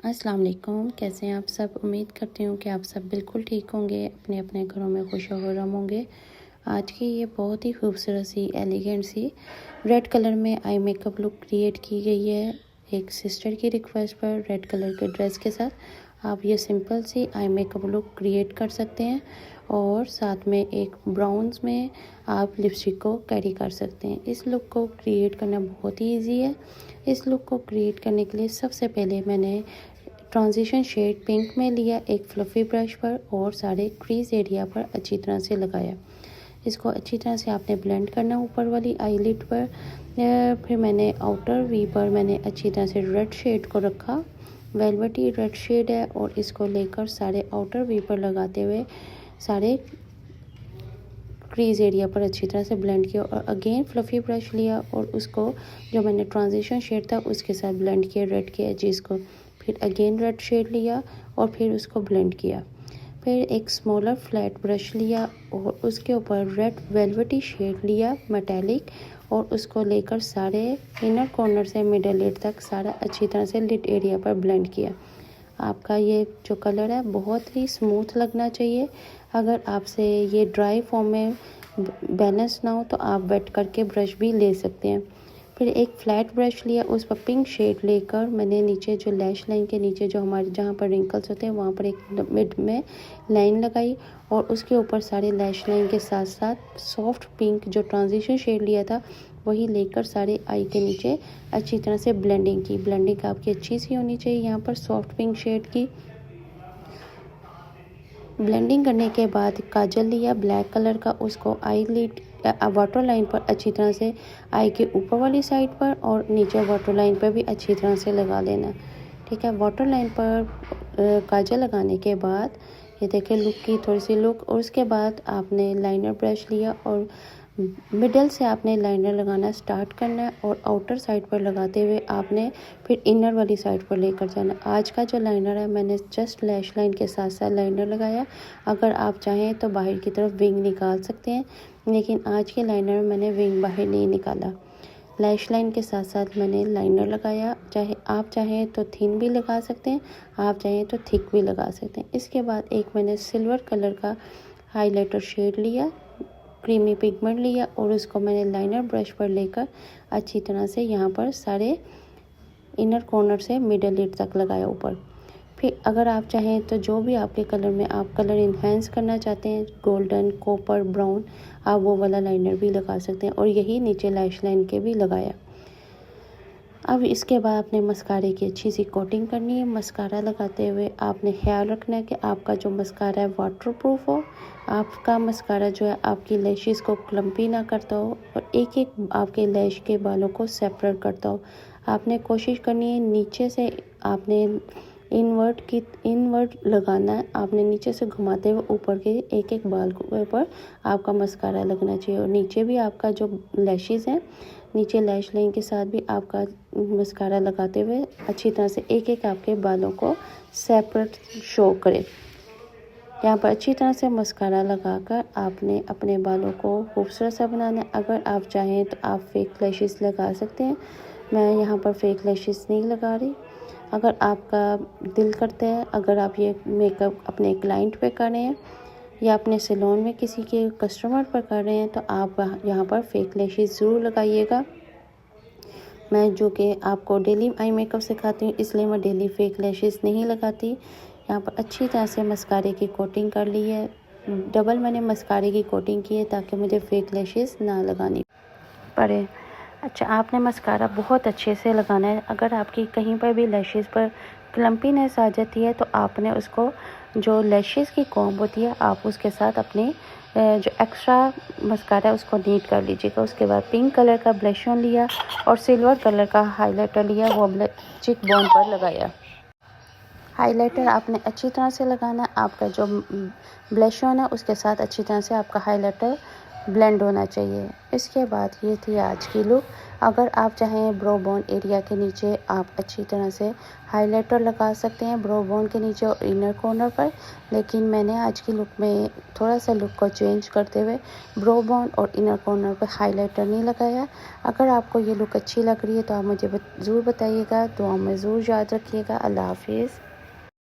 अस्सलाम वालेकुम। कैसे हैं आप सब? उम्मीद करती हूँ कि आप सब बिल्कुल ठीक होंगे, अपने अपने घरों में खुश खुर्रम होंगे। आज की ये बहुत ही खूबसूरत सी एलिगेंट सी रेड कलर में आई मेकअप लुक क्रिएट की गई है एक सिस्टर की रिक्वेस्ट पर। रेड कलर के ड्रेस के साथ आप ये सिंपल सी आई मेकअप लुक क्रिएट कर सकते हैं और साथ में एक ब्राउन्स में आप लिपस्टिक को कैरी कर सकते हैं। इस लुक को क्रिएट करना बहुत ही ईजी है। इस लुक को क्रिएट करने के लिए सबसे पहले मैंने ट्रांजिशन शेड पिंक में लिया एक फ्लफ़ी ब्रश पर और सारे क्रीज एरिया पर अच्छी तरह से लगाया। इसको अच्छी तरह से आपने ब्लेंड करना ऊपर वाली आईलिड पर। फिर मैंने आउटर वी पर मैंने अच्छी तरह से रेड शेड को रखा। वेलवेटी रेड शेड है और इसको लेकर सारे आउटर वी पर लगाते हुए सारे क्रीज एरिया पर अच्छी तरह से ब्लेंड किया और अगेन फ्लफ़ी ब्रश लिया और उसको जो मैंने ट्रांजिशन शेड था उसके साथ ब्लेंड किया रेड के एजेस को। फिर अगेन रेड शेड लिया और फिर उसको ब्लेंड किया। फिर एक स्मॉलर फ्लैट ब्रश लिया और उसके ऊपर रेड वेलवेटी शेड लिया मेटालिक और उसको लेकर सारे इनर कॉर्नर से मिडल लिड तक सारा अच्छी तरह से लिड एरिया पर ब्लेंड किया। आपका ये जो कलर है बहुत ही स्मूथ लगना चाहिए। अगर आपसे ये ड्राई फॉर्म में बैलेंस ना हो तो आप वेट करके ब्रश भी ले सकते हैं। फिर एक फ्लैट ब्रश लिया, उस पर पिंक शेड लेकर मैंने नीचे जो लैश लाइन के नीचे जो हमारे जहाँ पर रिंकल्स होते हैं वहाँ पर एक मिड में लाइन लगाई और उसके ऊपर सारे लैश लाइन के साथ साथ सॉफ्ट पिंक जो ट्रांजिशन शेड लिया था वही लेकर सारे आई के नीचे अच्छी तरह से ब्लेंडिंग की। ब्लेंडिंग आपकी अच्छी सी होनी चाहिए। यहाँ पर सॉफ्ट पिंक शेड की ब्लेंडिंग करने के बाद काजल लिया ब्लैक कलर का, उसको आई लिड वाटर लाइन पर अच्छी तरह से आई के ऊपर वाली साइड पर और नीचे वाटर लाइन पर भी अच्छी तरह से लगा लेना। ठीक है, वाटर लाइन पर काजल लगाने के बाद ये देखें लुक की थोड़ी सी लुक। और उसके बाद आपने लाइनर ब्रश लिया और मिडल से आपने लाइनर लगाना स्टार्ट करना है और आउटर साइड पर लगाते हुए आपने फिर इनर वाली साइड पर लेकर जाना। आज का जो लाइनर है मैंने जस्ट लैश लाइन के साथ साथ लाइनर लगाया। अगर आप चाहें तो बाहर की तरफ विंग निकाल सकते हैं, लेकिन आज के लाइनर में मैंने विंग बाहर नहीं निकाला। लैश लाइन के साथ साथ मैंने लाइनर लगाया। चाहे आप चाहें तो थिन भी लगा सकते हैं, आप चाहें तो थिक भी लगा सकते हैं। इसके बाद एक मैंने सिल्वर कलर का हाइलाइटर शेड लिया, क्रीमी पिगमेंट लिया और उसको मैंने लाइनर ब्रश पर लेकर अच्छी तरह से यहाँ पर सारे इनर कॉर्नर से मिडल लिड तक लगाया ऊपर। फिर अगर आप चाहें तो जो भी आपके कलर में आप कलर इन्हेंस करना चाहते हैं, गोल्डन, कॉपर, ब्राउन, आप वो वाला लाइनर भी लगा सकते हैं और यही नीचे लैश लाइन के भी लगाया। अब इसके बाद आपने मस्कारे की अच्छी सी कोटिंग करनी है। मस्कारा लगाते हुए आपने ख्याल रखना है कि आपका जो मस्कारा है वाटरप्रूफ हो। आपका मस्कारा जो है आपकी लैशेस को क्लम्पी ना करता हो और एक एक आपके लैश के बालों को सेपरेट करता हो। आपने कोशिश करनी है नीचे से आपने इनवर्ट लगाना है। आपने नीचे से घुमाते हुए ऊपर के एक एक बाल के ऊपर आपका मस्कारा लगना चाहिए और नीचे भी आपका जो लैशेस हैं नीचे लैश लाइन के साथ भी आपका मस्कारा लगाते हुए अच्छी तरह से एक एक आपके बालों को सेपरेट शो करे। यहाँ पर अच्छी तरह से मस्कारा लगाकर आपने अपने बालों को खूबसूरत सा बनाना है। अगर आप चाहें तो आप फेक लैशेस लगा सकते हैं। मैं यहाँ पर फेक लैशेस नहीं लगा रही। अगर आपका दिल करता है, अगर आप ये मेकअप अपने क्लाइंट पे कर रहे हैं या अपने सैलून में किसी के कस्टमर पर कर रहे हैं तो आप यहाँ पर फेक लैशेस ज़रूर लगाइएगा। मैं जो कि आपको डेली आई मेकअप सिखाती हूँ इसलिए मैं डेली फेक लैशेस नहीं लगाती। यहाँ पर अच्छी तरह से मस्कारे की कोटिंग कर ली है। डबल मैंने मस्कारे की कोटिंग की है ताकि मुझे फेक लैशेस ना लगानी पड़े। अच्छा, आपने मस्कारा बहुत अच्छे से लगाना है। अगर आपकी कहीं पर भी लैशेस पर क्लम्पीनेस आ जाती है तो आपने उसको जो लैशेस की कॉम्ब होती है आप उसके साथ अपनी जो एक्स्ट्रा मस्कारा है उसको नीट कर लीजिएगा। उसके बाद पिंक कलर का ब्लश ऑन लिया और सिल्वर कलर का हाइलाइटर लिया, वो चिक बोन पर लगाया। हाइलाइटर आपने अच्छी तरह से लगाना है। आपका जो ब्लश ऑन है उसके साथ अच्छी तरह से आपका हाइलाइटर ब्लेंड होना चाहिए। इसके बाद ये थी आज की लुक। अगर आप चाहें ब्रो बोन एरिया के नीचे आप अच्छी तरह से हाइलाइटर लगा सकते हैं, ब्रो बोन के नीचे और इनर कॉर्नर पर, लेकिन मैंने आज की लुक में थोड़ा सा लुक को चेंज करते हुए ब्रो बोन और इनर कॉर्नर पर हाइलाइटर नहीं लगाया। अगर आपको ये लुक अच्छी लग रही है तो आप मुझे ज़रूर बताइएगा, दुआ में ज़रूर याद रखिएगा। अल्लाह हाफिज़।